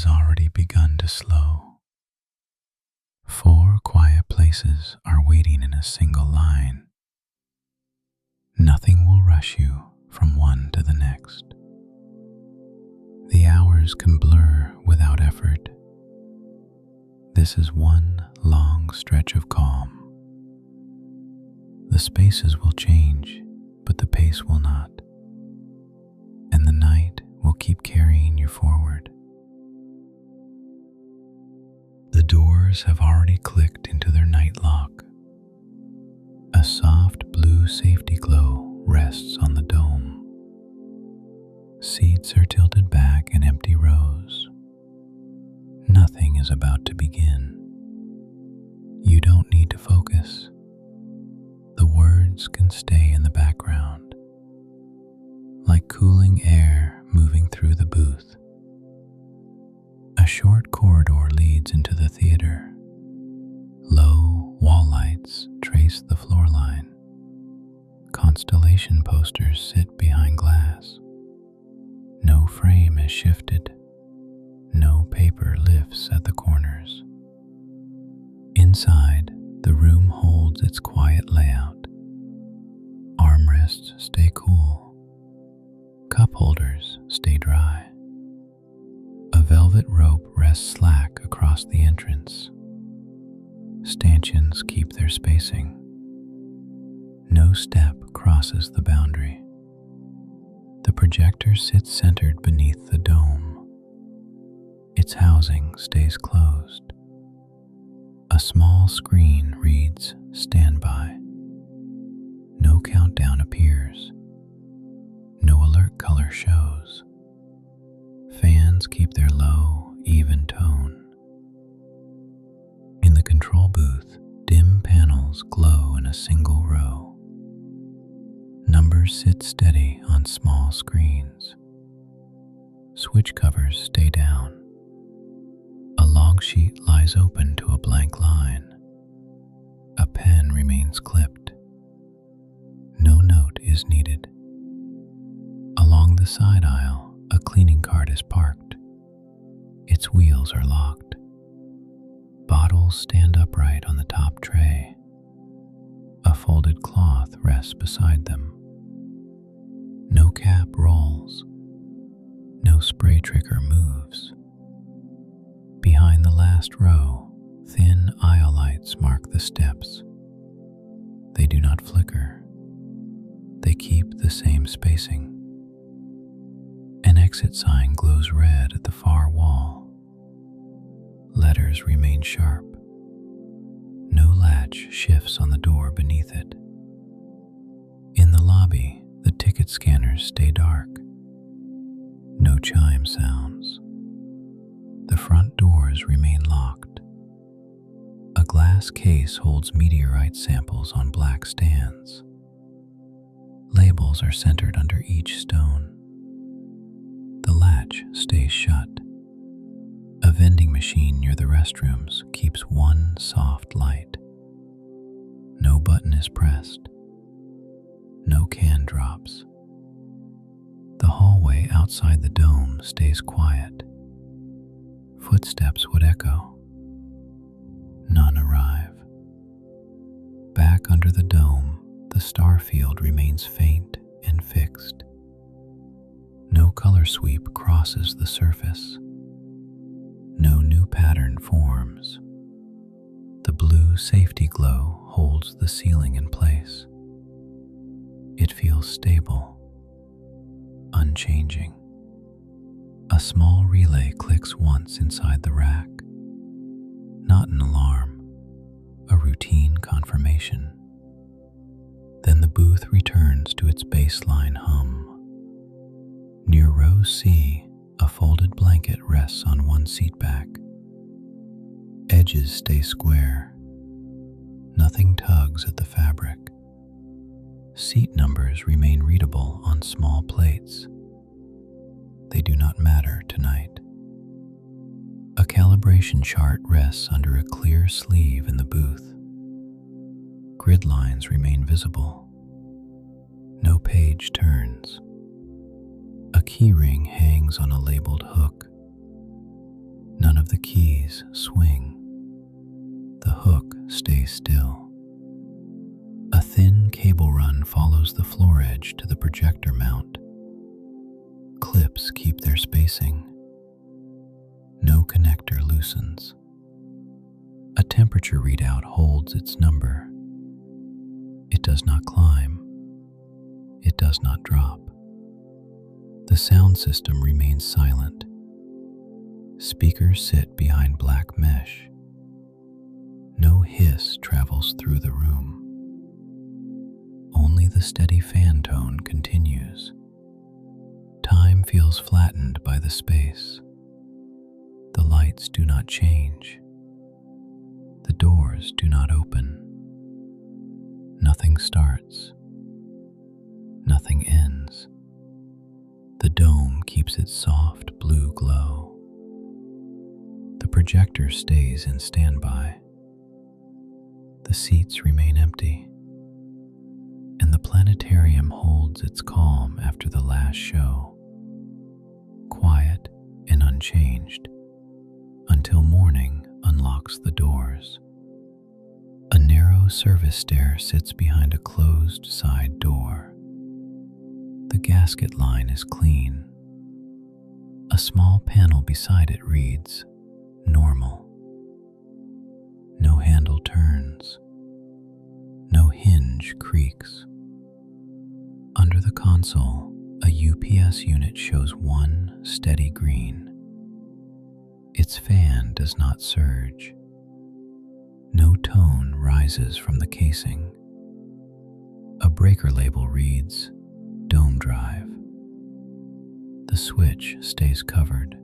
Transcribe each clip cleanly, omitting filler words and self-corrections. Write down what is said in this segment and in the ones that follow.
has already begun to slow. 4 quiet places are waiting in a single line. Nothing will rush you from one to the next. The hours can blur without effort. This is one long stretch of calm. The spaces will change, but the pace will not. And the night will keep carrying you forward. The doors have already clicked into their night lock. A soft blue safety glow rests on the dome. Seats are tilted back in empty rows. Nothing is about to begin. You don't need to focus. The words can stay in the background, like cooling air moving through the booth. A short corridor leads into the theater. Low wall lights trace the floor line. Constellation posters sit behind glass. No frame is shifted. No paper lifts at the corners. Inside, the room holds its quiet layout. Armrests stay cool. Cup holders stay dry. A velvet rope rests slack across the entrance. Stanchions keep their spacing. No step crosses the boundary. The projector sits centered beneath the dome. Its housing stays closed. A small screen reads "Standby." No countdown appears. No alert color shows. Fans keep their low, even tone. In the control booth, dim panels glow in a single row. Numbers sit steady on small screens. Switch covers stay down. A log sheet lies open to a blank line. A pen remains clipped. No note is needed. Along the side aisle, a cleaning cart is parked. Its wheels are locked. Bottles stand upright on the top tray. A folded cloth rests beside them. No cap rolls. No spray trigger moves. Behind the last row, thin aisle lights mark the steps. They do not flicker. They keep the same spacing. An exit sign glows red at the far wall. Letters remain sharp. No latch shifts on the door beneath it. In the lobby, the ticket scanners stay dark. No chime sounds. The front doors remain locked. A glass case holds meteorite samples on black stands. Labels are centered under each stone. The latch stays shut. A vending machine near the restrooms keeps one soft light. No button is pressed. No can drops. The hallway outside the dome stays quiet. Footsteps would echo. None arrive. Back under the dome, the star field remains faint and fixed. No color sweep crosses the surface. No new pattern forms. The blue safety glow holds the ceiling in place. It feels stable, unchanging. A small relay clicks once inside the rack. Not an alarm, a routine confirmation. Then the booth returns to its baseline hum. Near row C, a folded blanket rests on one seat back. Edges stay square. Nothing tugs at the fabric. Seat numbers remain readable on small plates. They do not matter tonight. A calibration chart rests under a clear sleeve in the booth. Grid lines remain visible. No page turns. A key ring hangs on a labeled hook. of the keys swing. The hook stays still. A thin cable run follows the floor edge to the projector mount. Clips keep their spacing. No connector loosens. A temperature readout holds its number. It does not climb. It does not drop. The sound system remains silent. Speakers sit behind black mesh. No hiss travels through the room. Only the steady fan tone continues. Time feels flattened by the space. The lights do not change. The doors do not open. Nothing starts. Nothing ends. The dome keeps its soft blue glow. The projector stays in standby. The seats remain empty. And the planetarium holds its calm after the last show. Quiet and unchanged until morning unlocks the doors. A narrow service stair sits behind a closed side door. The gasket line is clean. A small panel beside it reads, "Normal." No handle turns. No hinge creaks. Under the console, a UPS unit shows one steady green. Its fan does not surge. No tone rises from the casing. A breaker label reads, "Dome Drive." The switch stays covered.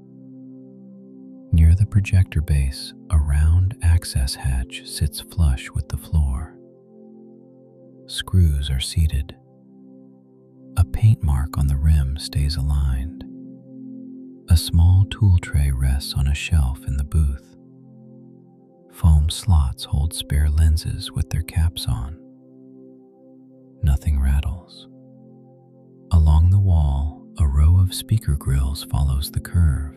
Near the projector base, a round access hatch sits flush with the floor. Screws are seated. A paint mark on the rim stays aligned. A small tool tray rests on a shelf in the booth. Foam slots hold spare lenses with their caps on. Nothing rattles. Along the wall, a row of speaker grills follows the curve.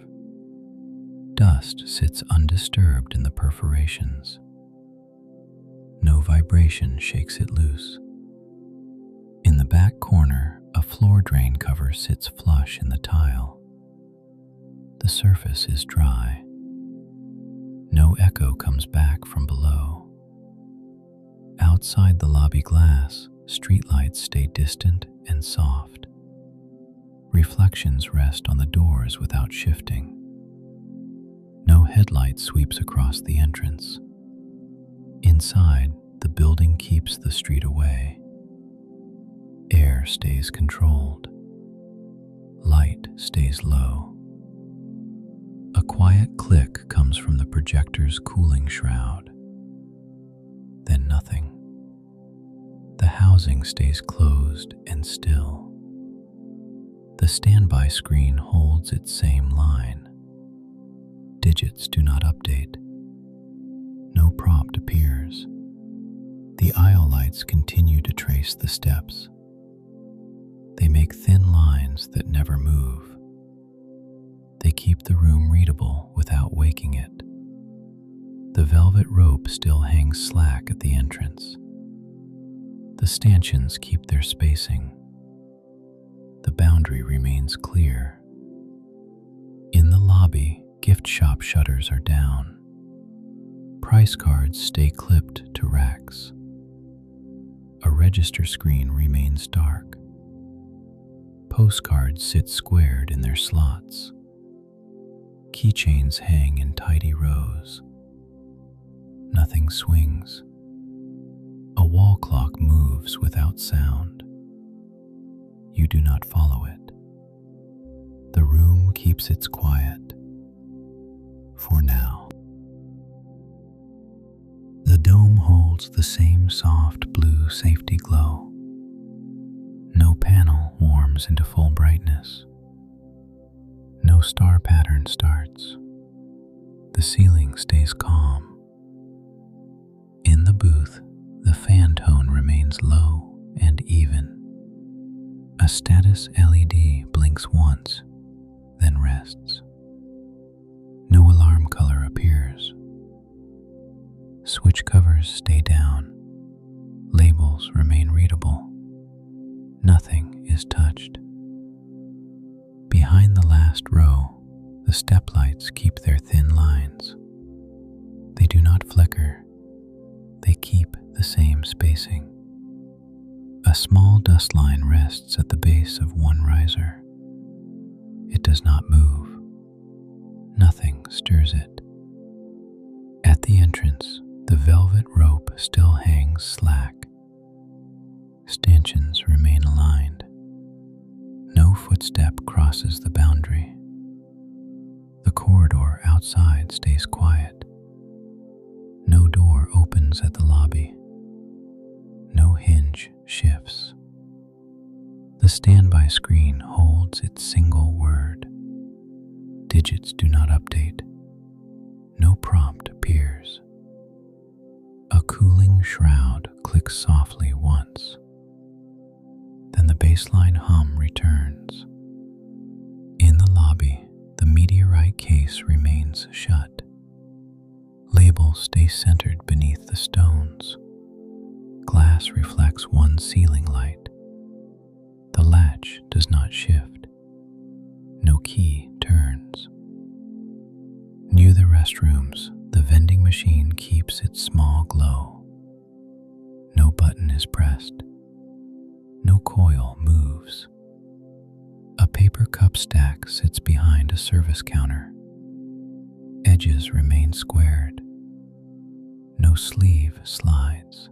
Dust sits undisturbed in the perforations. No vibration shakes it loose. In the back corner, a floor drain cover sits flush in the tile. The surface is dry. No echo comes back from below. Outside the lobby glass, streetlights stay distant and soft. Reflections rest on the doors without shifting. No headlight sweeps across the entrance. Inside, the building keeps the street away. Air stays controlled. Light stays low. A quiet click comes from the projector's cooling shroud. Then nothing. The housing stays closed and still. The standby screen holds its same line. Digits do not update. No prompt appears. The aisle lights continue to trace the steps. They make thin lines that never move. They keep the room readable without waking it. The velvet rope still hangs slack at the entrance. The stanchions keep their spacing. The boundary remains clear. In the lobby, gift shop shutters are down. Price cards stay clipped to racks. A register screen remains dark. Postcards sit squared in their slots. Keychains hang in tidy rows. Nothing swings. A wall clock moves without sound. You do not follow it. The room keeps its quiet. For now. The dome holds the same soft blue safety glow. No panel warms into full brightness. No star pattern starts. The ceiling stays calm. In the booth, the fan tone remains low and even. A status LED blinks once, then rests. No alarm color Switch covers stay down. Labels remain readable. Nothing is touched. Behind the last row, the step lights keep their thin lines. They do not flicker. They keep the same spacing. A small dust line rests at the base of one riser. It does not move. Nothing stirs it. At the entrance, the velvet rope still hangs slack. Stanchions remain aligned. No footstep crosses the boundary. The corridor outside stays quiet. No door opens at the lobby. No hinge shifts. The standby screen holds its single word. Digits do not update. No prompt appears. A cooling shroud clicks softly once. Then the baseline hum returns. In the lobby, the meteorite case remains shut. Labels stay centered beneath the stones. Glass reflects one ceiling light. The latch does not shift. No key turns. Near the restrooms, the vending machine keeps its small glow. No button is pressed. No coil moves. A paper cup stack sits behind a service counter. Edges remain squared. No sleeve slides.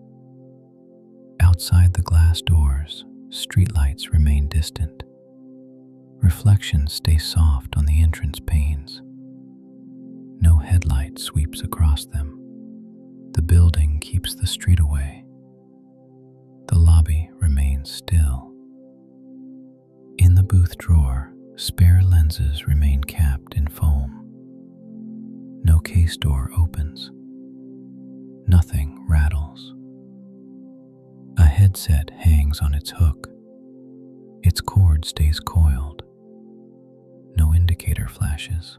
Outside the glass doors, streetlights remain distant. Reflections stay soft on the entrance panes. No headlight sweeps across them. The building keeps the street away. The lobby remains still. In the booth drawer, spare lenses remain capped in foam. No case door opens. Nothing rattles. A headset hangs on its hook. Its cord stays coiled. No indicator flashes.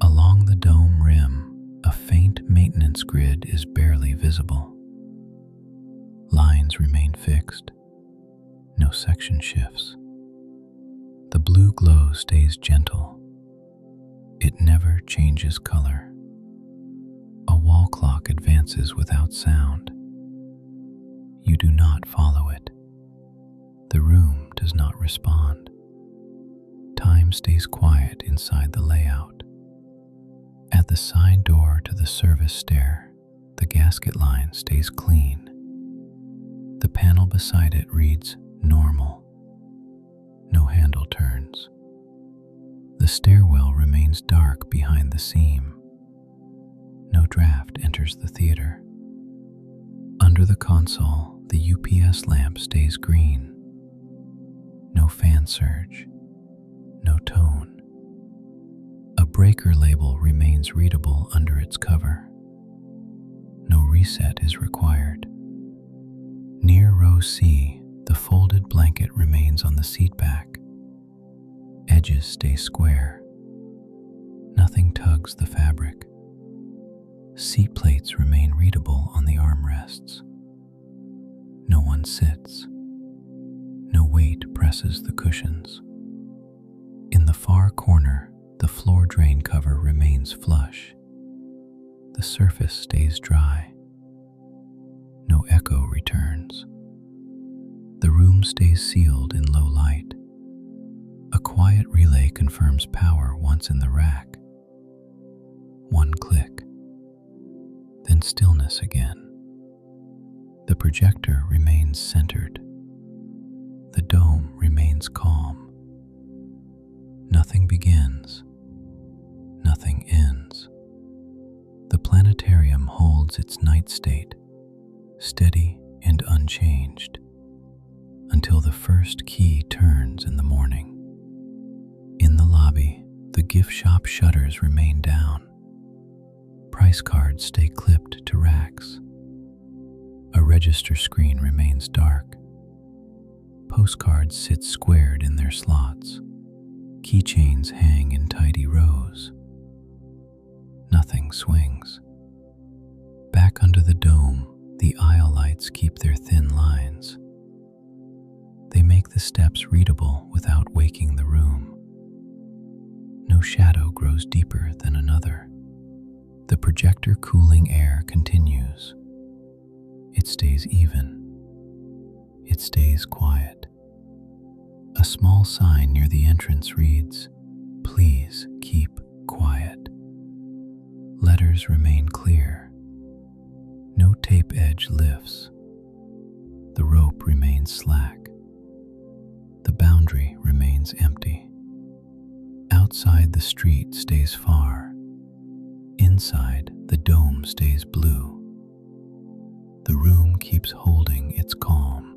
Along the dome rim, a faint maintenance grid is barely visible. Lines remain fixed. No section shifts. The blue glow stays gentle. It never changes color. A wall clock advances without sound. You do not follow it. The room does not respond. Time stays quiet inside the layout. At the side door to the service stair, the gasket line stays clean. The panel beside it reads normal. No handle turns. The stairwell remains dark behind the seam. No draft enters the theater. Under the console, the UPS lamp stays green. No fan surge. No tone. A breaker label remains readable under its cover. No reset is required. Near row C, the folded blanket remains on the seat back. Edges stay square. Nothing tugs the fabric. Seat plates remain readable on the armrests. No one sits. No weight presses the cushions. In the far corner, the floor drain cover remains flush. The surface stays dry. No echo returns. The room stays sealed in low light. A quiet relay confirms power once in the rack. One click. Then stillness again. The projector remains centered. The dome remains calm. Nothing begins. Nothing ends. The planetarium holds its night state, steady and unchanged, until the first key turns in the morning. In the lobby, the gift shop shutters remain down. Price cards stay clipped to racks. A register screen remains dark. Postcards sit squared in their slots. Keychains hang in tidy rows. Nothing swings. dome, the aisle lights keep their thin lines. They make the steps readable without waking the room. No shadow grows deeper than another. The projector cooling air continues. It stays even. It stays quiet. A small sign near the entrance reads, "Please keep quiet." Letters remain clear. No tape edge lifts. The rope remains slack. The boundary remains empty. Outside, the street stays far. Inside, the dome stays blue. The room keeps holding its calm.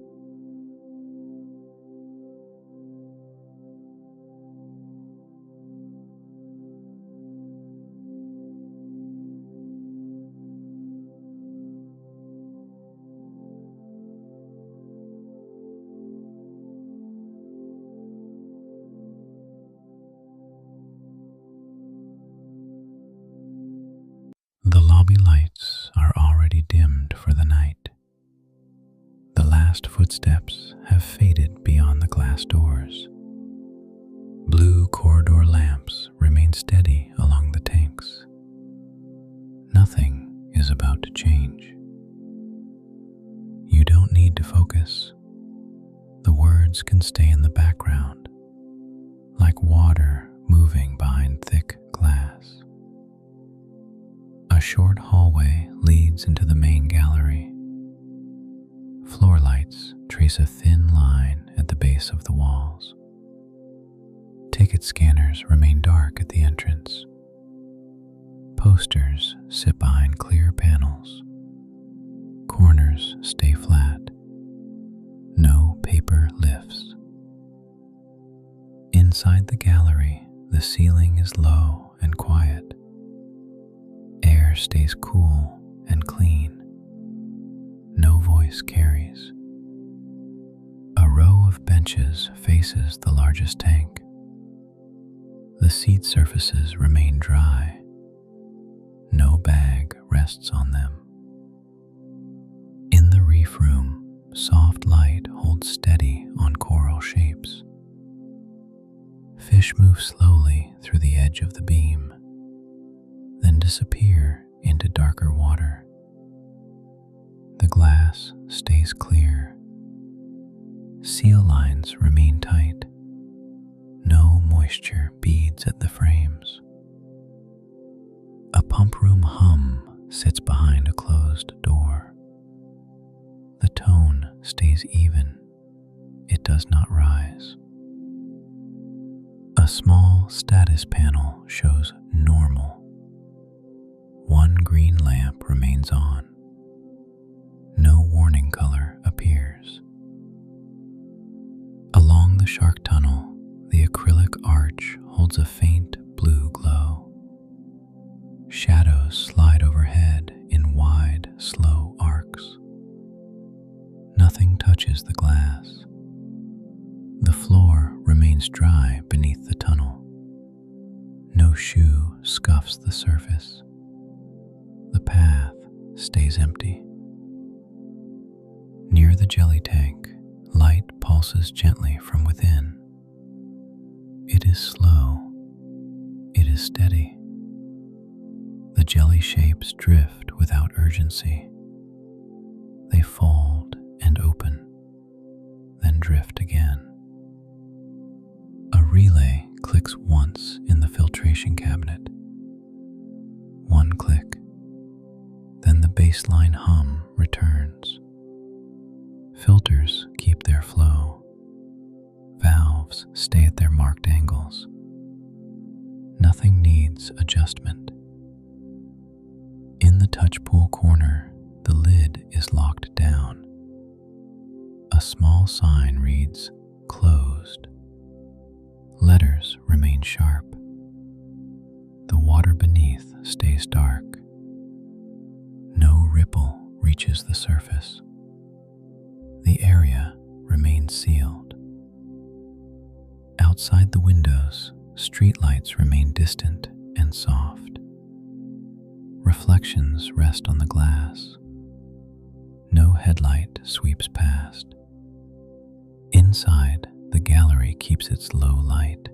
The lobby lights are already dimmed for the night. The last footsteps have faded beyond the glass doors. Blue corridor lamps remain steady along the tanks. Nothing is about to change. You don't need to focus. The words can stay in the background, like water moving behind thick glass. A short hallway leads into the main gallery. Floor lights trace a thin line at the base of the walls. Ticket scanners remain dark at the entrance. Posters sit behind clear panels. Corners stay flat. No paper lifts. Inside the gallery, the ceiling is low and quiet. Air stays cool and clean. No voice carries. A row of benches faces the largest tank. The seat surfaces remain dry. No bag rests on them. In the reef room, soft light holds steady on coral shapes. Fish move slowly through the edge of the beam, then disappear into darker water. The glass stays clear. Seal lines remain tight. No moisture beads at the frames. A pump room hum sits behind a closed door. The tone stays even. It does not rise. A small status panel shows normal. One green lamp remains on. No warning color appears. Along the shark tunnel, the acrylic arch holds a faint blue glow. Shadows slide overhead in wide, slow arcs. Nothing touches the glass. The floor remains dry beneath the tunnel. No shoe scuffs the surface. The path stays empty. Near the jelly tank, light pulses gently from within. It is slow. It is steady. The jelly shapes drift without urgency. They fold and open, then drift again. A relay clicks once in the filtration cabinet. One click. Then the baseline hum returns. Filters keep their flow. Valves stay at their marked angles. Nothing needs adjustment. In the touch pool corner, the lid is locked down. A small sign reads, "Closed." Letters remain sharp. The water beneath stays dark. No ripple reaches the surface. The area remains sealed. Outside the windows, streetlights remain distant and soft. Reflections rest on the glass. No headlight sweeps past. Inside, the gallery keeps its low light.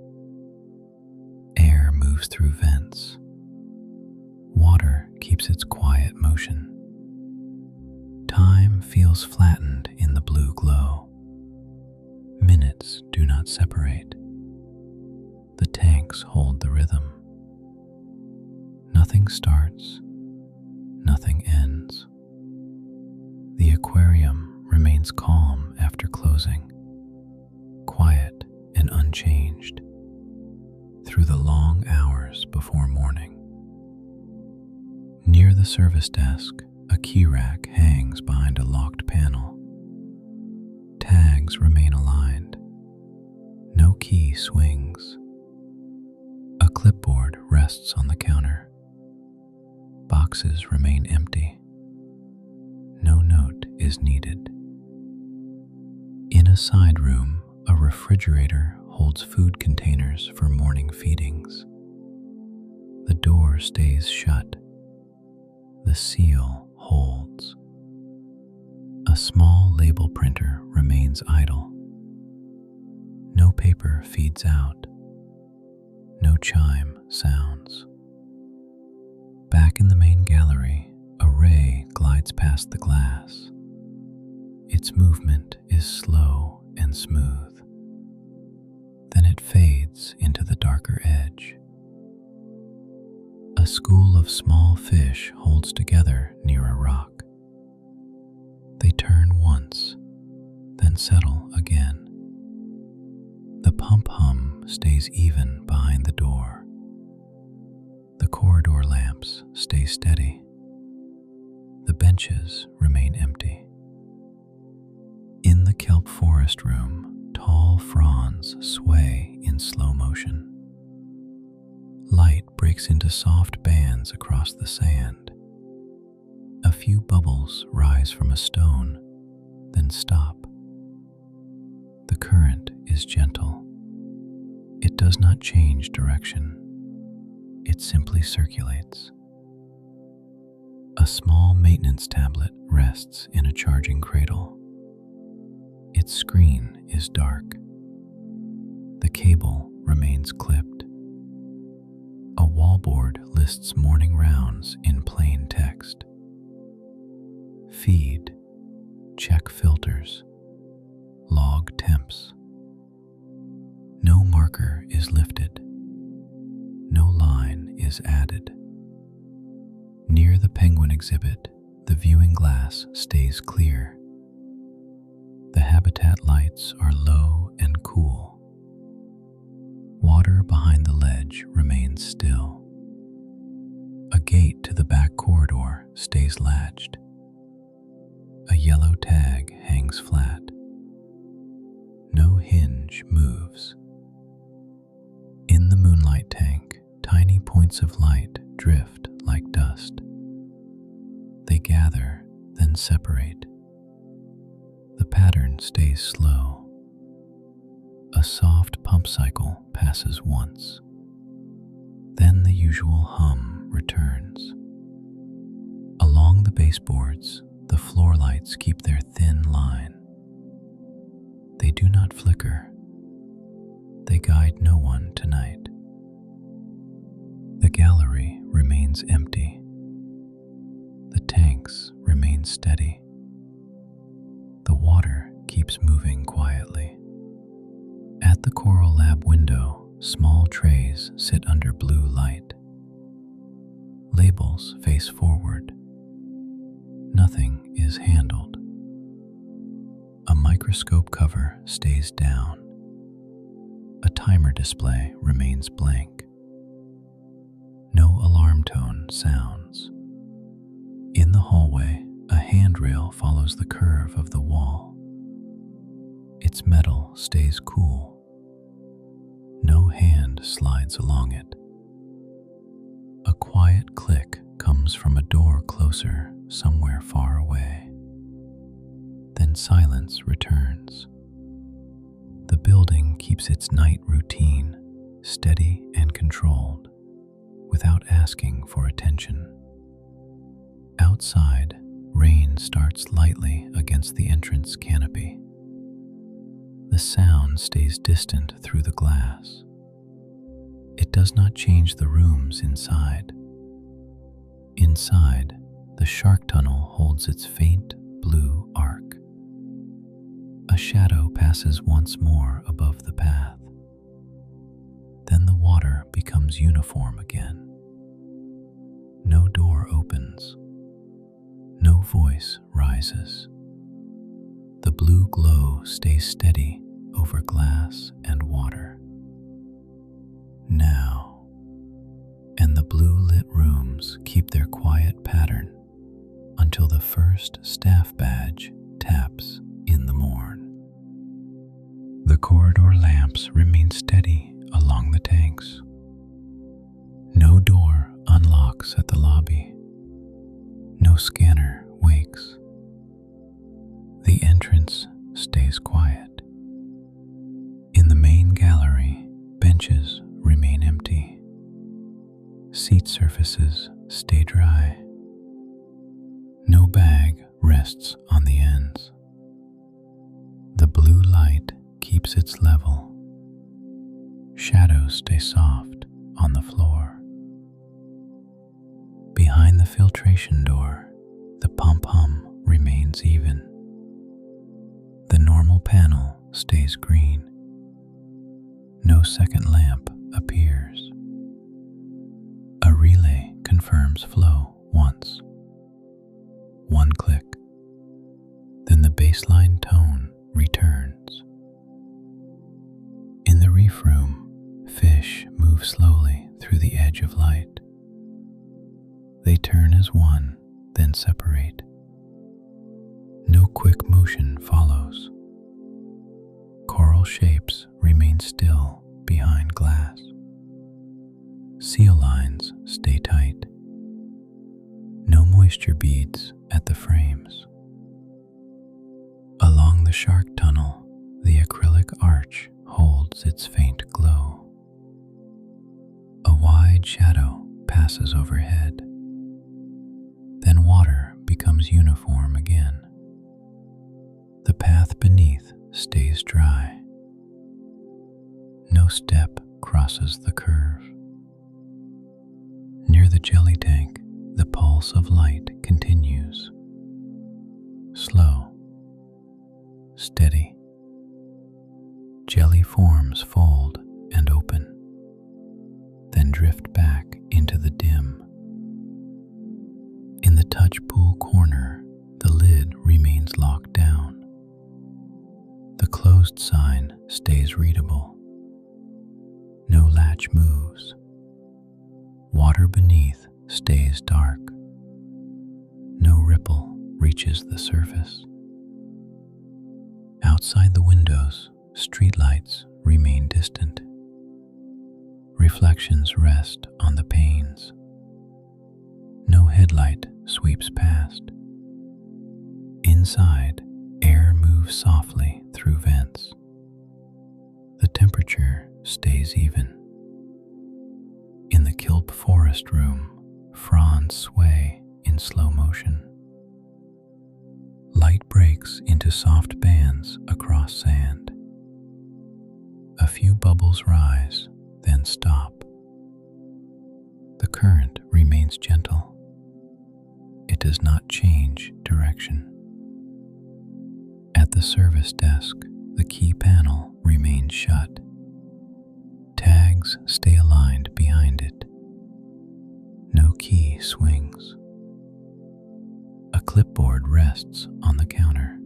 Air moves through vents. Water keeps its quiet motion. Time feels flattened in the blue glow. Minutes do not separate. The tanks hold the rhythm. Nothing starts, nothing ends. The aquarium remains calm after closing, quiet and unchanged through the long hours before morning. Near the service desk, a key rack hangs behind a locked panel. Tags remain aligned. No key swings. A clipboard rests on the counter. Boxes remain empty. No note is needed. In a side room, a refrigerator holds food containers for morning feedings. The door stays shut. The seal holds. A small label printer remains idle. No paper feeds out. No chime sounds. Back in the main gallery, a ray glides past the glass. Its movement is slow and smooth. Then it fades into the darker edge. A school of small fish holds together near a rock. They turn once, then settle again. The pump hum stays even behind the door. The corridor lamps stay steady. The benches remain empty. In the kelp forest room, tall fronds sway in slow motion. Light breaks into soft bands across the sand. A few bubbles rise from a stone, then stop. The current is gentle. It does not change direction. It simply circulates. A small maintenance tablet rests in a charging cradle. Its screen is dark. The cable remains clipped. A wallboard lists morning rounds in plain text. Feed, check filters, log temps. No marker is lifted. No line is added. Near the penguin exhibit, the viewing glass stays clear. The habitat lights are low and cool. Water behind the ledge remains still. A gate to the back corridor stays latched. A yellow tag hangs flat. No hinge moves. In the moonlight tank, tiny points of light drift like dust. They gather, then separate. The pattern stays slow. A soft pump cycle passes once. Then the usual hum returns. Along the baseboards, the floor lights keep their thin line. They do not flicker. They guide no one tonight. The gallery remains empty. The tanks remain steady. The water keeps moving quietly. At the Coral Lab window, small trays sit under blue light. Labels face forward. Nothing is handled. A microscope cover stays down. A timer display remains blank. No alarm tone sounds. In the hallway, a handrail follows the curve of the wall. Its metal stays cool. No hand slides along it. A quiet click comes from a door closer, somewhere far away. Then silence returns. The building keeps its night routine, steady and controlled, without asking for attention. Outside, rain starts lightly against the entrance canopy. The sound stays distant through the glass. It does not change the rooms inside. Inside, the shark tunnel holds its faint blue arc. A shadow passes once more above the path. Then the water becomes uniform again. No door opens. No voice rises. The blue glow stays steady over glass and water. Now, and the blue-lit rooms keep their quiet pattern until the first staff badge taps in the morn. The corridor lamps remain steady along the tanks. No door unlocks at the lobby. No scanner wakes. The entrance stays quiet. In the main gallery, benches remain empty. Seat surfaces stay dry. No bag rests on the ends. The blue light keeps its level. Shadows stay soft on the floor. Behind the filtration door, the pump hum remains even. The normal panel stays green. No second lamp appears. A relay confirms flow once. One click. Then the baseline tone returns. In the reef room, fish move slowly through the edge of light. They turn as one, then separate. No quick motion follows. Coral shapes remain still behind glass. Seal lines stay tight. No moisture beads at the frames. Along the shark tunnel, the acrylic arch holds its faint glow. A wide shadow passes overhead. Then water becomes uniform again. The path beneath stays dry. No step crosses the curve. Near the jelly tank, the pulse of light continues. Slow, steady. Jelly forms fold and open, then drift back into the dim. In the touch pool corner, the lid remains locked down. The closed sign stays readable. No latch moves. Water beneath stays dark. No ripple reaches the surface. Outside the windows, streetlights remain distant. Reflections rest on the panes. No headlight sweeps past. Inside, air moves softly through vents. The temperature stays even. In the kelp forest room, fronds sway in slow motion. Light breaks into soft bands across sand. A few bubbles rise, then stop. The current remains gentle. It does not change direction. At the service desk, the key panel remains shut. Tags stay aligned behind it. No key swings. A clipboard rests on the counter.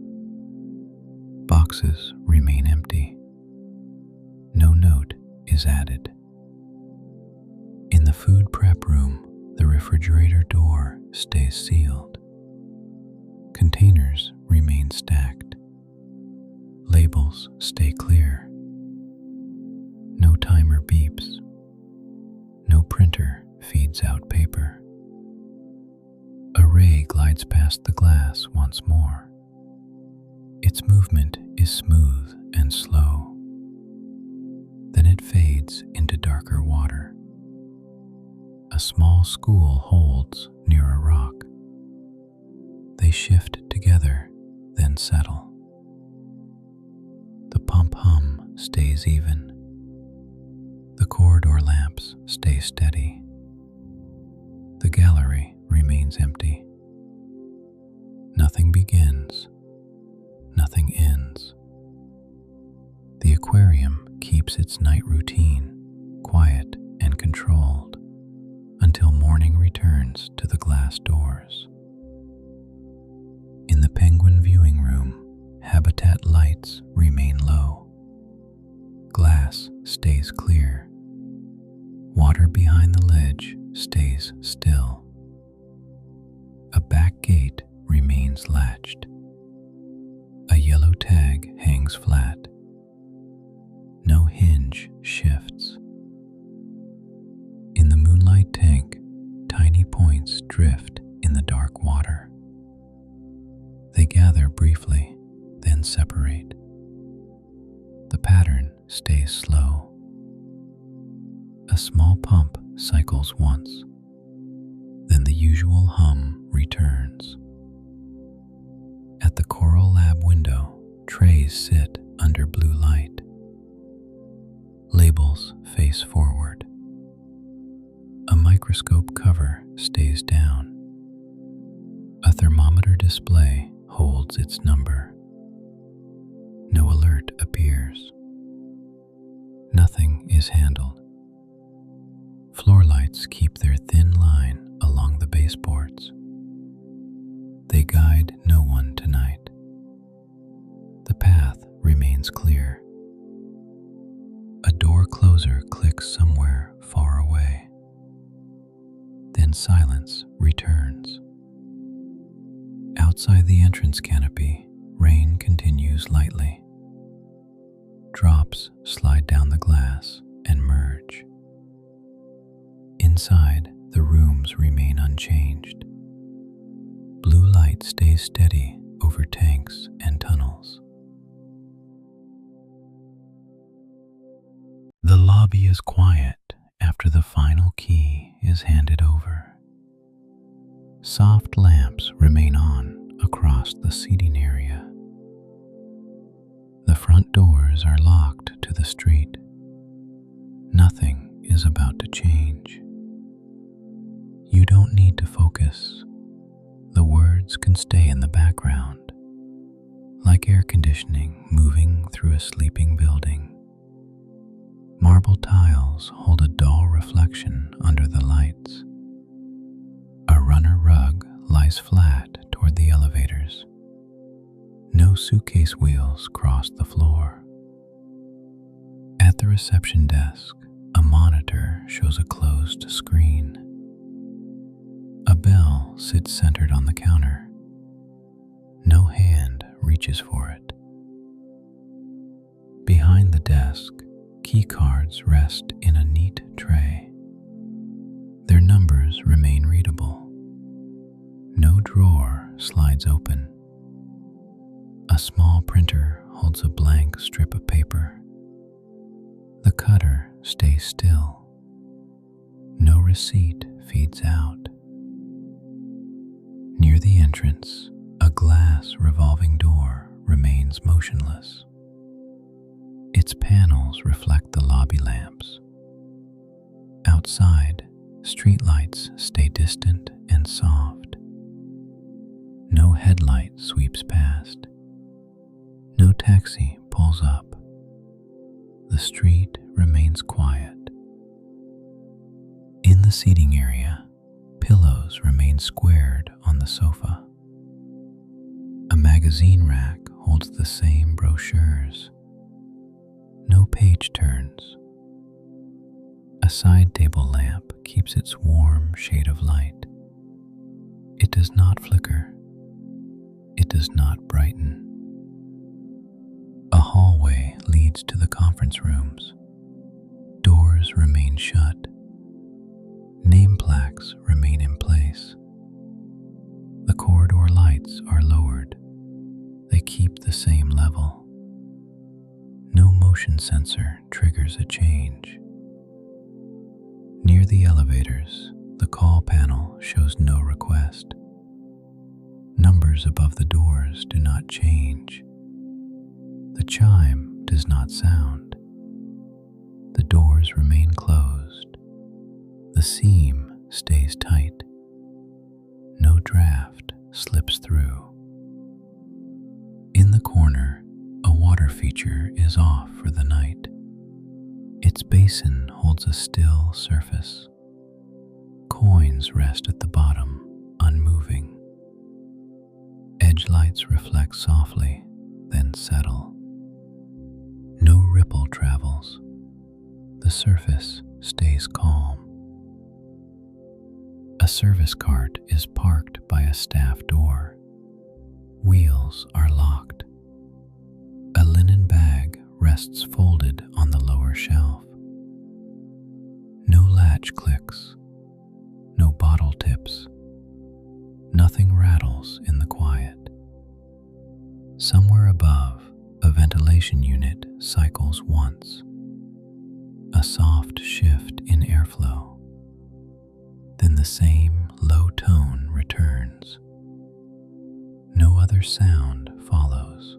Boxes remain empty. No note is added. In the food prep room, the refrigerator door stays sealed. Containers remain stacked. Labels stay clear. No timer beeps. No printer feeds out paper. A ray glides past the glass once more. Its movement is smooth and slow. Then it fades into darker water. A small school holds near a rock. They They shift together, then settle. The pump hum stays even. The corridor lamps stay steady. The gallery remains empty. Nothing begins, nothing ends. The aquarium keeps its night routine, quiet and controlled, until morning returns to the glass doors. In the penguin viewing room, habitat lights remain low. Glass stays clear. Water behind the ledge stays still. A back gate remains latched. A yellow tag hangs flat. No hinge shifts. In the moonlight tank, tiny points drift in the dark water. They gather briefly, then separate. The pattern stays slow. A small pump cycles once, then the usual hum returns. At the coral lab window, trays sit under blue light. Labels face forward. A microscope cover stays down. A thermometer display holds its number. No alert appears. Nothing is handled. Floor lights keep their thin line along the baseboards. They guide no one tonight. The path remains clear. A door closer clicks somewhere far away. Then silence returns. Outside the entrance canopy, rain continues lightly. Drops slide down the glass and merge. Inside, the rooms remain unchanged. Blue light stays steady over tanks and tunnels. The lobby is quiet after the final key is handed over. Soft lamps remain on across the seating area. The front doors are locked to the street. Nothing is about to change. You don't need to focus. The words can stay in the background, like air conditioning moving through a sleeping building. Marble tiles hold a dull reflection under the lights. A runner rug lies flat toward the elevators. No suitcase wheels cross the floor. At the reception desk, a monitor shows a closed screen. A bell sits centered on the counter. No hand reaches for it. Behind the desk, key cards rest in a neat tray. Their numbers remain readable. No drawer slides open. A small printer holds a blank strip of paper. The cutter stays still. No receipt feeds out. Near the entrance, a glass revolving door remains motionless. Its panels reflect the lobby lamps. Outside, streetlights stay distant and soft. No headlight sweeps past. No taxi pulls up. The street remains quiet. In the seating area, pillows remain squared on the sofa. A magazine rack holds the same brochures. No page turns. A side table lamp keeps its warm shade of light. It does not flicker. It does not brighten. A hallway leads to the conference rooms. Doors remain shut. Name plaques remain in place. The corridor lights are lowered. They keep the same level. No motion sensor triggers a change. Near the elevators, the call panel shows no request. Numbers colors above the doors do not change. The chime does not sound. The doors remain closed. The seam stays tight. No draft slips through. In the corner, a water feature is off for the night. Its basin holds a still surface. Coins rest at the bottom, unmoving. Edge lights reflect softly, then settle. No ripple travels. The surface stays calm. A service cart is parked by a staff door. Wheels are locked. A linen bag rests folded on the lower shelf. No latch clicks. No bottle tips. Nothing rattles in the quiet. Somewhere above, a ventilation unit cycles once. A soft shift in airflow. Then the same low tone returns. No other sound follows.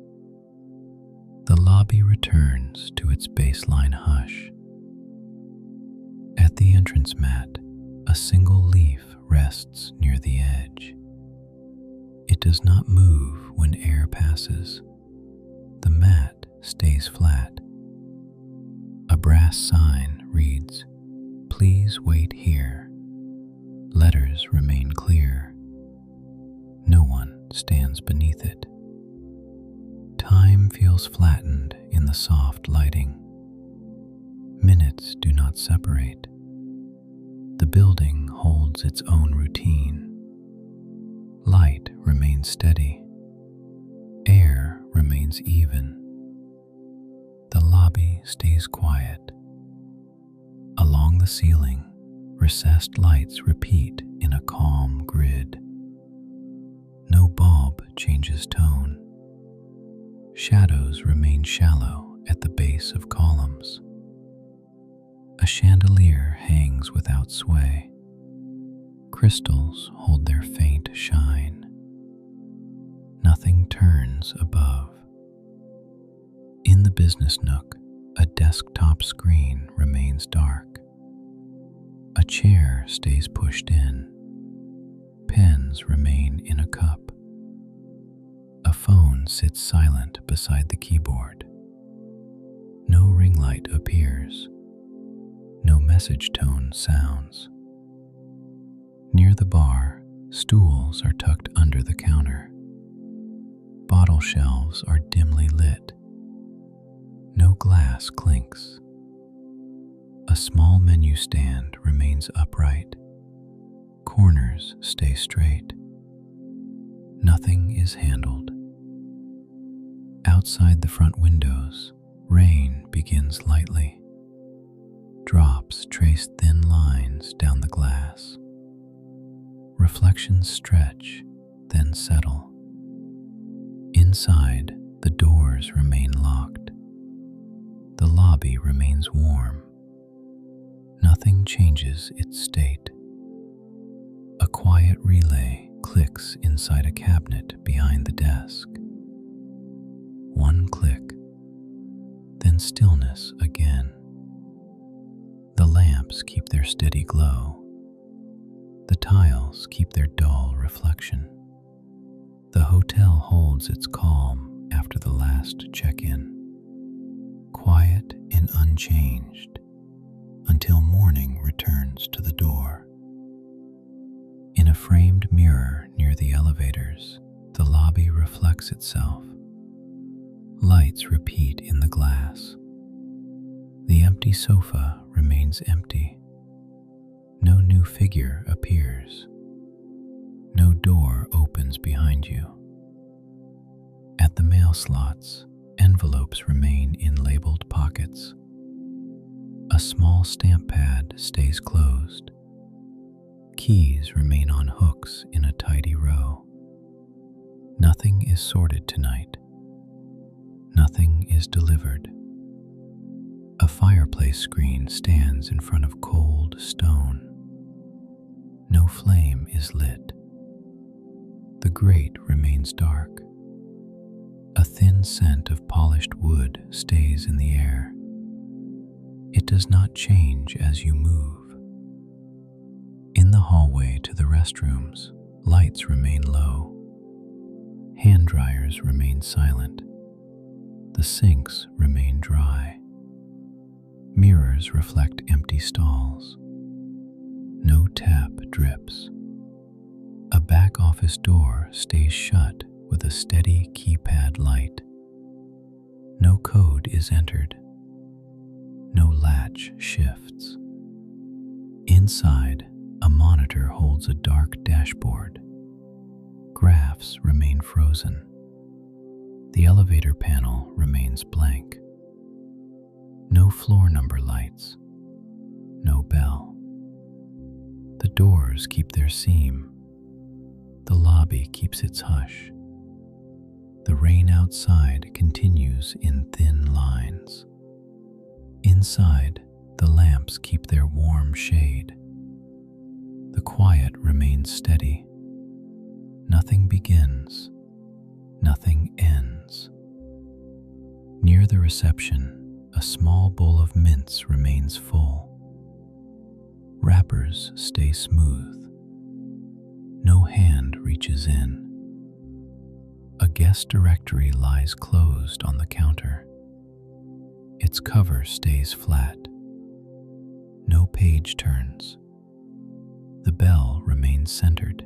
The lobby returns to its baseline hush. At the entrance mat, a single leaf rests near the edge. It does not move when air passes. The mat stays flat. A brass sign reads, "Please wait here." Letters remain clear. No one stands beneath it. Time feels flattened in the soft lighting. Minutes do not separate. The building holds its own routine. Light remains steady. Air remains even. The lobby stays quiet. Along the ceiling, recessed lights repeat in a calm grid. No bulb changes tone. Shadows remain shallow at the base of columns. A chandelier hangs without sway. Crystals hold their faint shine. Nothing turns above. In the business nook, a desktop screen remains dark. A chair stays pushed in. Pens remain in a cup. A phone sits silent beside the keyboard. No ring light appears. No message tone sounds. Near the bar, stools are tucked under the counter. Bottle shelves are dimly lit. No glass clinks. A small menu stand remains upright. Corners stay straight. Nothing is handled. Outside the front windows, rain begins lightly. Drops trace thin lines down the glass. Reflections stretch, then settle. Inside, the doors remain locked. The lobby remains warm. Nothing changes its state. A quiet relay clicks inside a cabinet behind the desk. One click, then stillness again. The lamps keep their steady glow. The tiles keep their dull reflection. The hotel holds its calm after the last check-in. Quiet and unchanged until morning returns to the door. In a framed mirror near the elevators, the lobby reflects itself. Lights repeat in the glass. The empty sofa remains empty. No new figure appears. No door opens behind you. At the mail slots, envelopes remain in labeled pockets. A small stamp pad stays closed. Keys remain on hooks in a tidy row. Nothing is sorted tonight. Nothing is delivered. A fireplace screen stands in front of cold stone. No flame is lit. The grate remains dark. A thin scent of polished wood stays in the air. It does not change as you move. In the hallway to the restrooms, lights remain low. Hand dryers remain silent. The sinks remain dry. Mirrors reflect empty stalls. No tap drips. A back office door stays shut with a steady keypad light. No code is entered. No latch shifts. Inside, a monitor holds a dark dashboard. Graphs remain frozen. The elevator panel remains blank. No floor number lights. No bell. The doors keep their seam. The lobby keeps its hush. The rain outside continues in thin lines. Inside, the lamps keep their warm shade. The quiet remains steady. Nothing begins. Nothing ends. Near the reception, a small bowl of mints remains full. Wrappers stay smooth. No hand reaches in. A guest directory lies closed on the counter. Its cover stays flat. No page turns. The bell remains centered.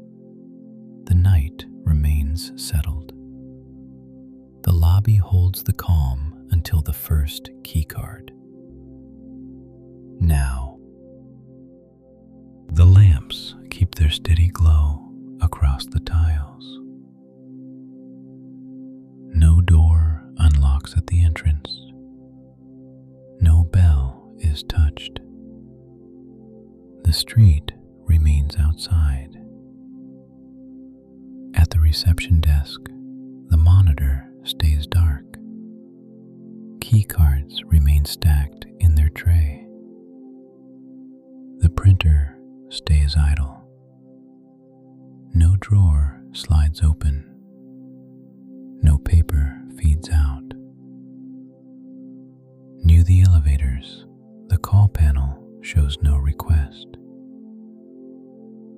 The night remains settled. The lobby holds the calm until the first keycard. Now, the lamps keep their steady glow across the tiles. No door unlocks at the entrance. No bell is touched. The street remains outside. At the reception desk, the monitor stays dark. Keycards remain stacked in their tray. The printer stays idle. No drawer slides open. No paper feeds out. Near the elevators, the call panel shows no request.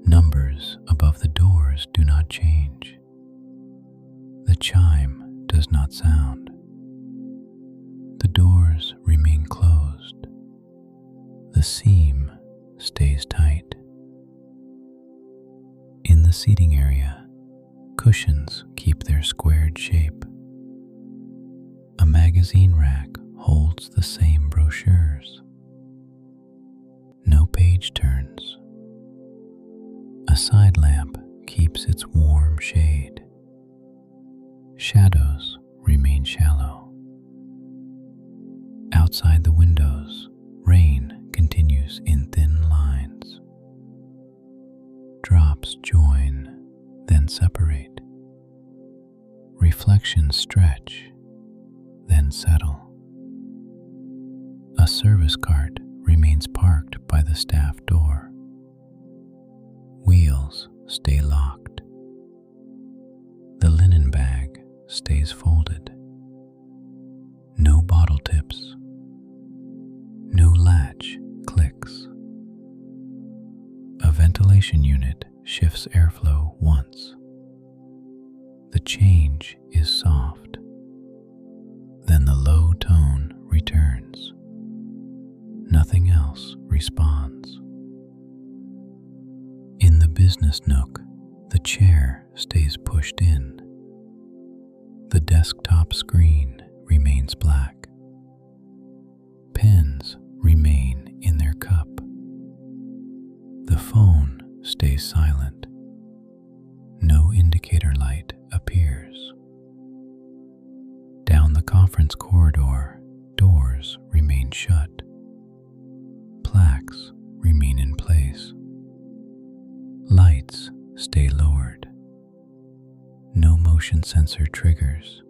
Numbers above the doors do not change. The chime does not sound. The doors remain closed. The seam stays tight. In the seating area, cushions keep their squared shape. A magazine rack holds the same brochures. No page turns. A side lamp keeps its warm shade. Shadows remain shallow. Outside the windows, rain continues in thin lines. Drops join, then separate. Reflections stretch, then settle. A service cart remains parked by the staff door. Wheels stay locked. The linen bag stays folded. No bottle tips. No latch clicks. A ventilation unit shifts airflow once. The change is soft. Then the low tone returns. Nothing else responds. In the business nook, the chair stays pushed in. The desktop screen remains black. Pens remain in their cup. The phone stays silent. No indicator light appears. Down the conference corridor, doors remain shut. Plaques remain in place. Lights stay lowered. No motion sensor triggers.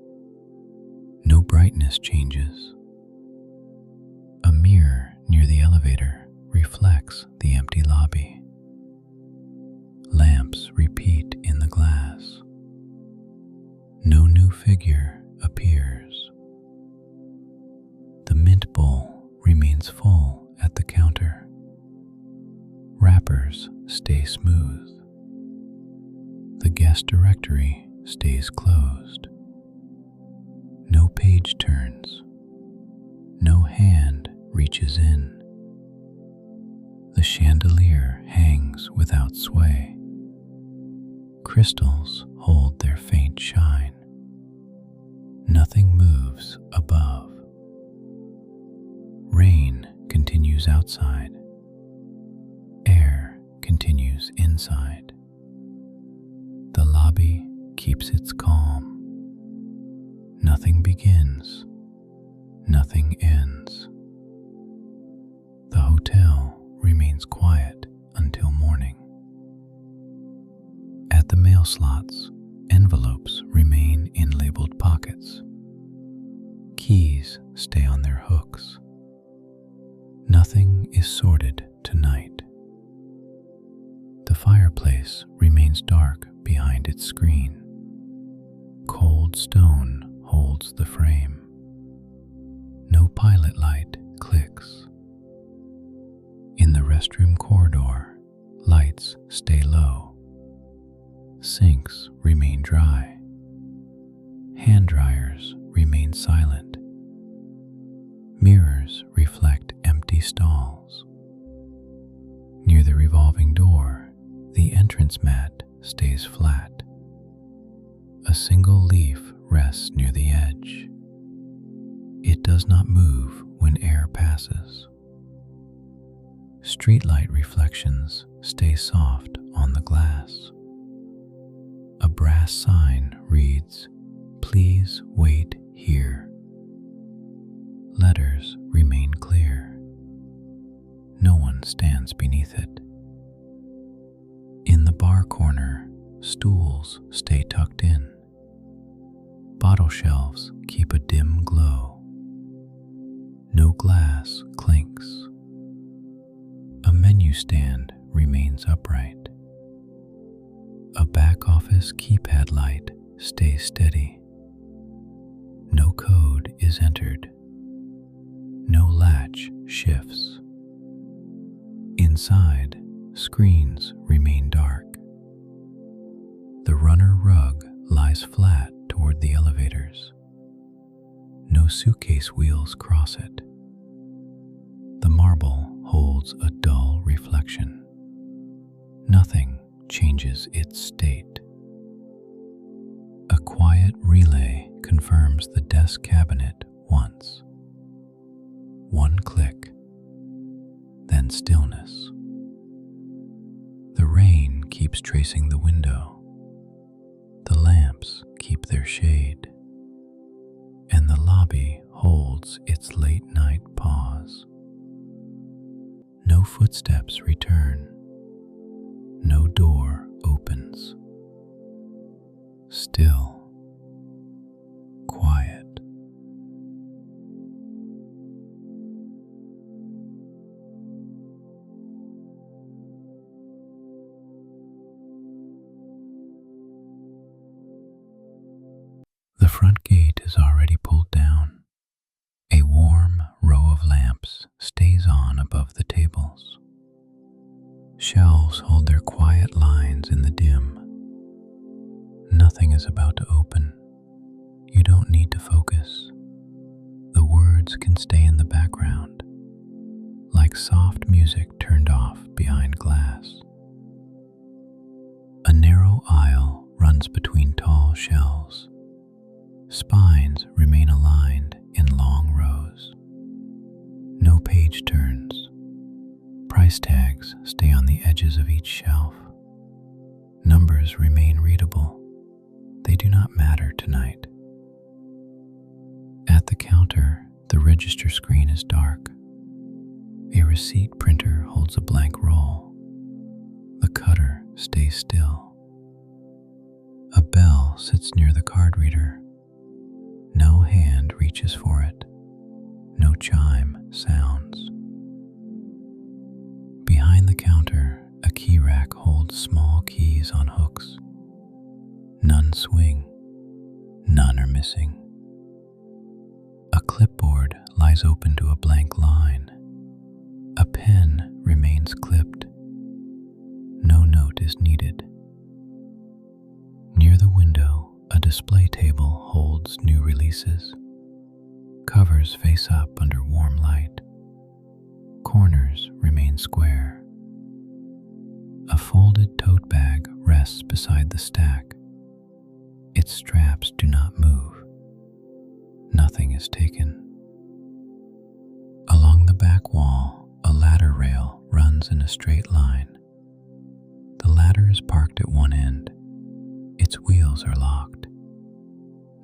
No brightness changes. A mirror near the elevator reflects the empty lobby. Lamps repeat in the glass. figure appears. The mint bowl remains full at the counter. Wrappers stay smooth. The guest directory stays closed. No page turns. No hand reaches in. The chandelier hangs without sway. Crystals hold their faint shine. Nothing moves above. Rain continues outside. Air continues inside. The lobby keeps its calm. Nothing begins. Nothing ends. The hotel remains quiet until morning. At the mail slots, envelopes remain in labeled pockets. Keys stay on their hooks. Nothing is sorted tonight. The fireplace remains dark behind its screen. Cold stone holds the frame. No pilot light clicks. In the restroom corridor, lights stay low. Sinks remain dry. Hand dryers remain silent. Mirrors reflect empty stalls. Near the revolving door, the entrance mat stays flat. A single leaf rests near the edge. It does not move when air passes. Streetlight reflections stay soft on the glass. A brass sign reads, "Please wait here." Letters remain clear. No one stands beneath it. In the bar corner, stools stay tucked in. Bottle shelves keep a dim glow. No glass clinks. A menu stand remains upright. A back office keypad light stays steady. No code is entered. No latch shifts. Inside, screens remain dark. The runner rug lies flat toward the elevators. No suitcase wheels cross it. The marble holds a dull reflection. Nothing changes its state. A quiet relay confirms the desk cabinet once. One click, then stillness. The rain keeps tracing the window. The lamps keep their shade, and the lobby holds its late-night pause. No footsteps return. No door opens. Still, quiet. The front gate is already pulled down. A warm row of lamps stays on above the tables. Shelves hold their quiet lines in the dim. Nothing is about to open. You don't need to focus. The words can stay in the background, like soft music turned off behind glass. A narrow aisle runs between tall shelves. Spines remain aligned in long rows. No page turns. Price tags stay on the edges of each shelf. Numbers remain readable. They do not matter tonight. At the counter, the register screen is dark. A receipt printer holds a blank roll. The cutter stays still. A bell sits near the card reader. No hand reaches for it. No chime sounds. Behind the counter, a key rack holds small keys on hooks. None swing. None are missing. A clipboard lies open to a blank line. A pen remains clipped. No note is needed. Near the window, a display table holds new releases. Covers face up under warm light. Corners remain square. A folded tote bag rests beside the stack. Its straps do not move. Nothing is taken. Along the back wall, a ladder rail runs in a straight line. The ladder is parked at one end. Its wheels are locked.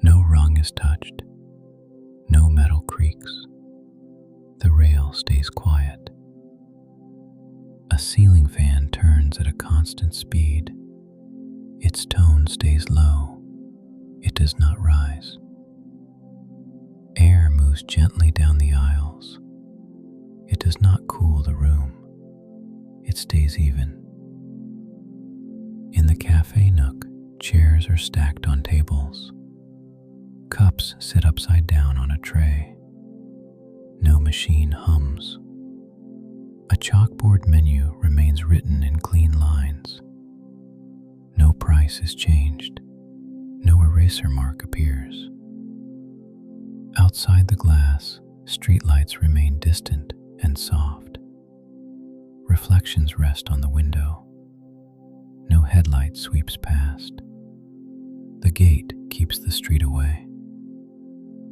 No rung is touched. No metal creaks. The rail stays quiet. A ceiling fan turns at a constant speed. Its tone stays low. It does not rise. Air moves gently down the aisles. It does not cool the room. It stays even. In the cafe nook, chairs are stacked on tables. Cups sit upside down on a tray. No machine hums. A chalkboard menu remains written in clean lines. No price is changed. No eraser mark appears. Outside the glass, streetlights remain distant and soft. Reflections rest on the window. No headlight sweeps past. The gate keeps the street away.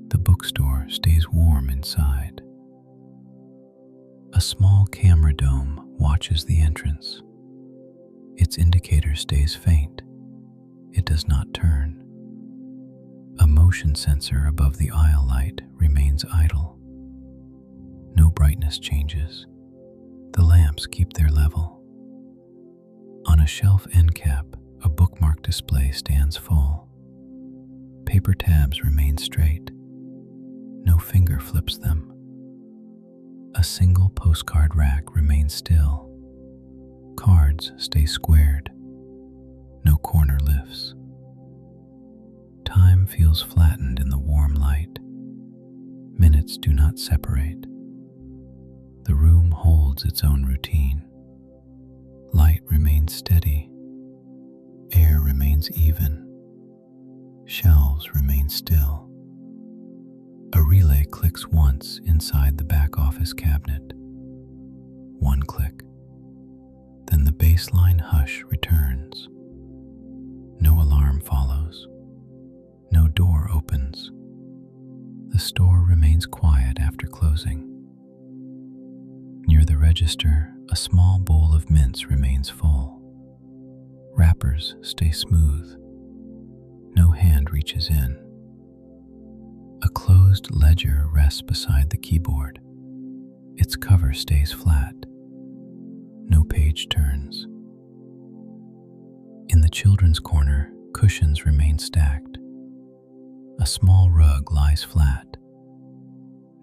The bookstore stays warm inside. A small camera dome watches the entrance. Its indicator stays faint. It does not turn. A motion sensor above the aisle light remains idle. No brightness changes. The lamps keep their level. On a shelf end cap, a bookmark display stands full. Paper tabs remain straight. No finger flips them. A single postcard rack remains still. Cards stay squared. No corner lifts. Time feels flattened in the warm light. Minutes do not separate. The room holds its own routine. Light remains steady. Air remains even. Shelves remain still. A relay clicks once inside the back office cabinet. One click. Then the baseline hush returns. No alarm follows. No door opens. The store remains quiet after closing. Near the register, a small bowl of mints remains full. Wrappers stay smooth. No hand reaches in. A closed ledger rests beside the keyboard. Its cover stays flat. No page turns. In the children's corner, cushions remain stacked. A small rug lies flat.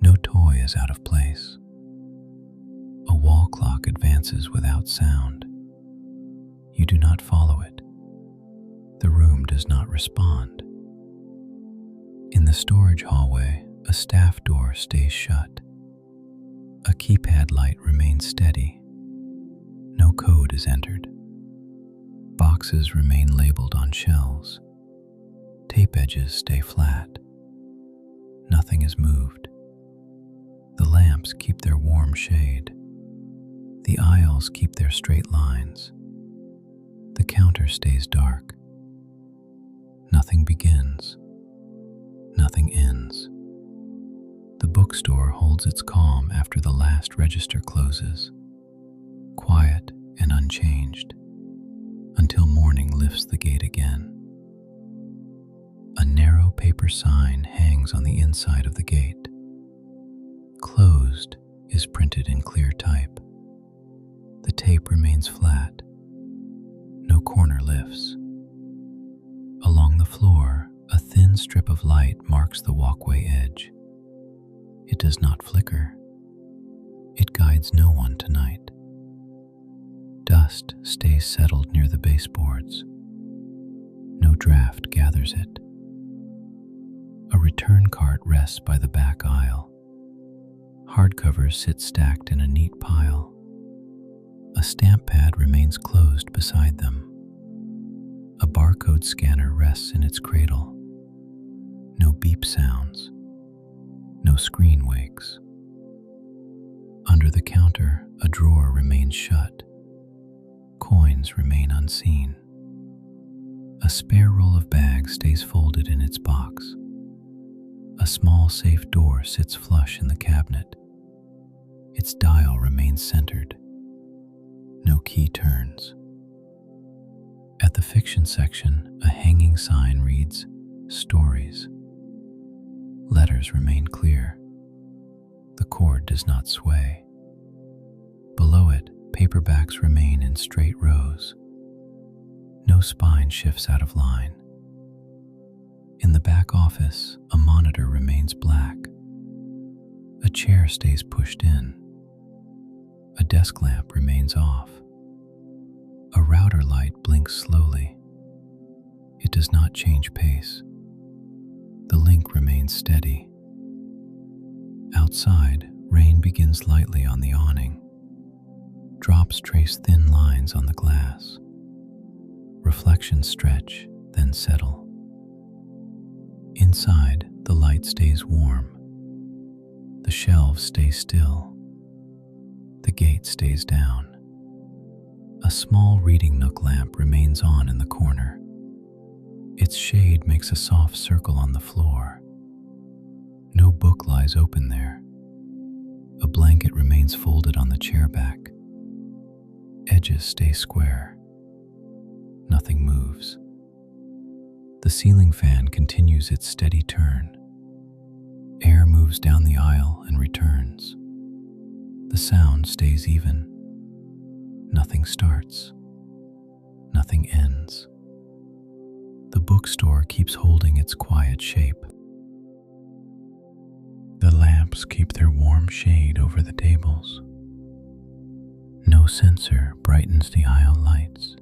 No toy is out of place. A wall clock advances without sound. You do not follow it. The room does not respond. In the storage hallway, a staff door stays shut. A keypad light remains steady. No code is entered. Boxes remain labeled on shelves. Tape edges stay flat. Nothing is moved. The lamps keep their warm shade. The aisles keep their straight lines. The counter stays dark. Nothing begins. Nothing ends. The bookstore holds its calm after the last register closes, quiet and unchanged, until morning lifts the gate again. A narrow paper sign hangs on the inside of the gate. Closed is printed in clear type. The tape remains flat. No corner lifts. Along the floor, a thin strip of light marks the walkway edge. It does not flicker. It guides no one tonight. Dust stays settled near the baseboards. No draft gathers it. A return cart rests by the back aisle. Hardcovers sit stacked in a neat pile. A stamp pad remains closed beside them. A barcode scanner rests in its cradle. No beep sounds. No screen wakes. Under the counter, a drawer remains shut. Coins remain unseen. A spare roll of bags stays folded in its box. A small safe door sits flush in the cabinet. Its dial remains centered. No key turns. At the fiction section, a hanging sign reads, "Stories." Letters remain clear. The cord does not sway. Below it, paperbacks remain in straight rows. No spine shifts out of line. In the back office, a monitor remains black. A chair stays pushed in. A desk lamp remains off. A router light blinks slowly. It does not change pace. The link remains steady. Outside, rain begins lightly on the awning. Drops trace thin lines on the glass. Reflections stretch, then settle. Inside, the light stays warm. The shelves stay still. The gate stays down. A small reading nook lamp remains on in the corner. Its shade makes a soft circle on the floor. No book lies open there. A blanket remains folded on the chair back. Edges stay square. Nothing moves. The ceiling fan continues its steady turn. Air moves down the aisle and returns. The sound stays even. Nothing starts. Nothing ends. The bookstore keeps holding its quiet shape. The lamps keep their warm shade over the tables. No sensor brightens the aisle lights.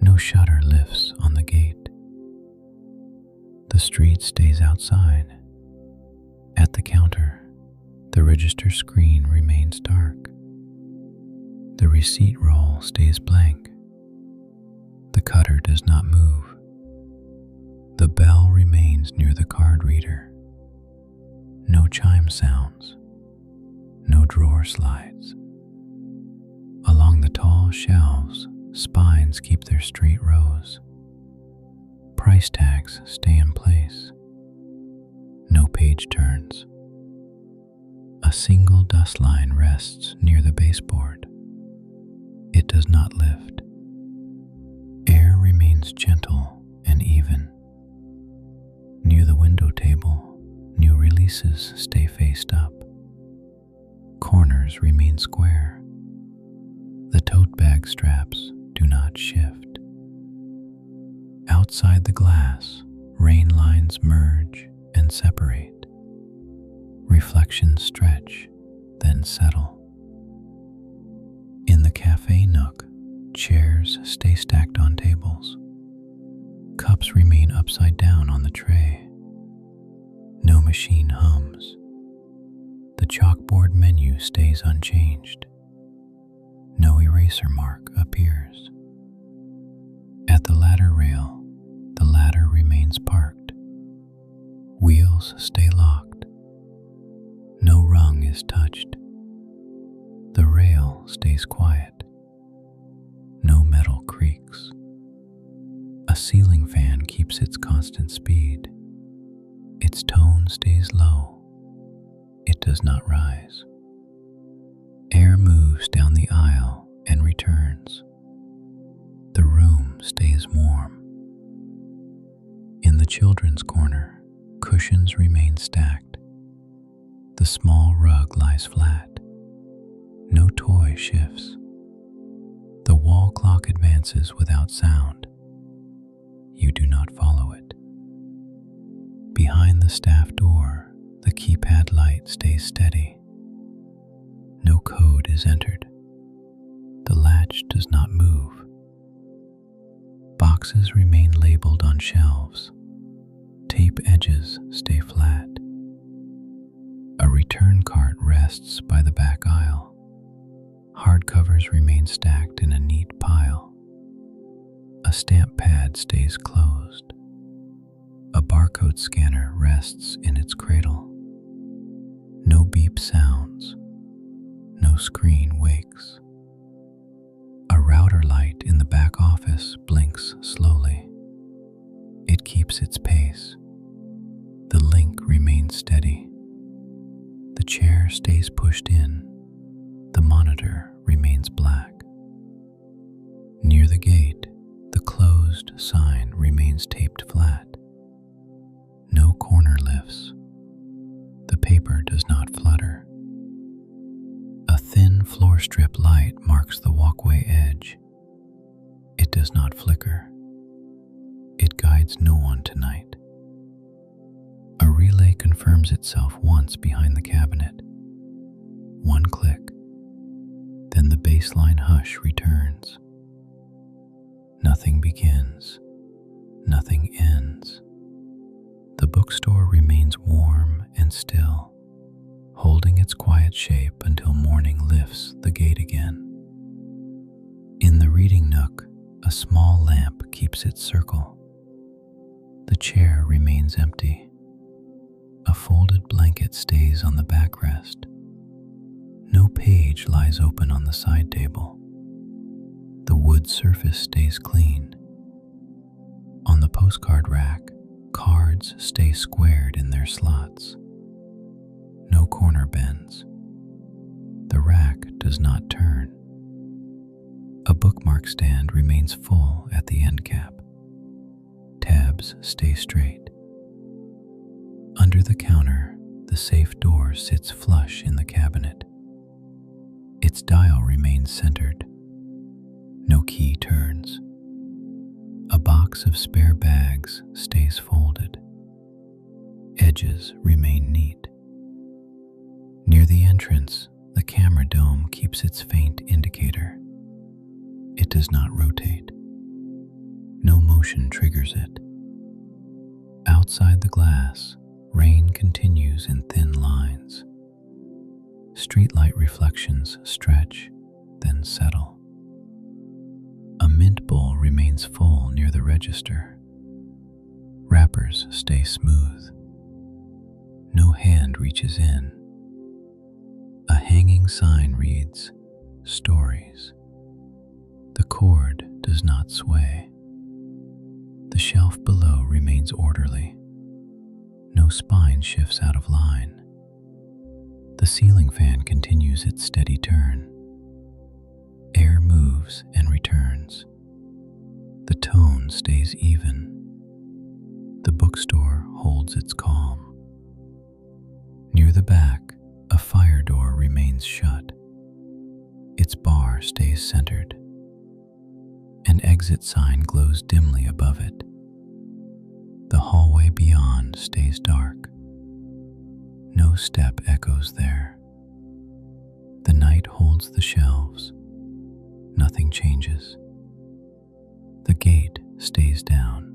No shutter lifts on the gate. The street stays outside. At the counter, the register screen remains dark. The receipt roll stays blank. The cutter does not move. The bell remains near the card reader. No chime sounds. No drawer slides. Along the tall shelves, spines keep their straight rows. Price tags stay in place. No page turns. A single dust line rests near the baseboard. It does not lift. Air remains gentle and even. Near the window table, new releases stay faced up. Corners remain square. The tote bag straps do not shift. Outside the glass, rain lines merge and separate. Reflections stretch, then settle. In the cafe nook, chairs stay stacked on tables. Cups remain upside down on the tray. No machine hums. The chalkboard menu stays unchanged. No eraser mark appears. At the ladder rail, the ladder remains parked. Wheels stay locked. No rung is touched. The rail stays quiet. No metal creaks. A ceiling fan keeps its constant speed. Its tone stays low. It does not rise. Air moves down the aisle and returns. The room stays warm. In the children's corner, cushions remain stacked. The small rug lies flat. No toy shifts. The wall clock advances without sound. You do not follow it. Behind the staff door, the keypad light stays steady. No code is entered. The latch does not move. Boxes remain labeled on shelves. Tape tape edges stay flat. A return cart rests by the back aisle. Hardcovers remain stacked in a neat pile. A stamp pad stays closed. A barcode scanner rests in its cradle. No beep sounds. No screen wakes. A router light in the back office blinks slowly. It keeps its pace. The link remains steady. The chair stays pushed in. The monitor remains black. Near the gate, the closed sign remains taped flat. No corner lifts. The paper does not flutter. A thin floor strip light marks the walkway edge. It does not flicker. It guides no one tonight. A relay confirms itself once behind the cabinet. One click. Then the baseline hush returns. Nothing begins. Nothing ends. The bookstore remains warm and still, holding its quiet shape until morning lifts the gate again. In the reading nook, a small lamp keeps its circle. The chair remains empty. A folded blanket stays on the backrest. No page lies open on the side table. The wood surface stays clean. On the postcard rack, cards stay squared in their slots. No corner bends. The rack does not turn. A bookmark stand remains full at the end cap. Tabs stay straight. Under the counter, the safe door sits flush in the cabinet. Its dial remains centered. No key turns. A box of spare bags stays folded. Edges remain neat. Near the entrance, the camera dome keeps its faint indicator. It does not rotate. No motion triggers it. Outside the glass, rain continues in thin lines. Streetlight reflections stretch, then settle. A mint bowl remains full near the register. Wrappers stay smooth. No hand reaches in. A hanging sign reads, "Stories." The cord does not sway. The shelf below remains orderly. No spine shifts out of line. The ceiling fan continues its steady turn. Air moves and returns. The tone stays even. The bookstore holds its calm. Near the back, a fire door remains shut. Its bar stays centered. An exit sign glows dimly above it. The hallway beyond stays dark. No step echoes there. The night holds the shelves. Nothing changes. The gate stays down.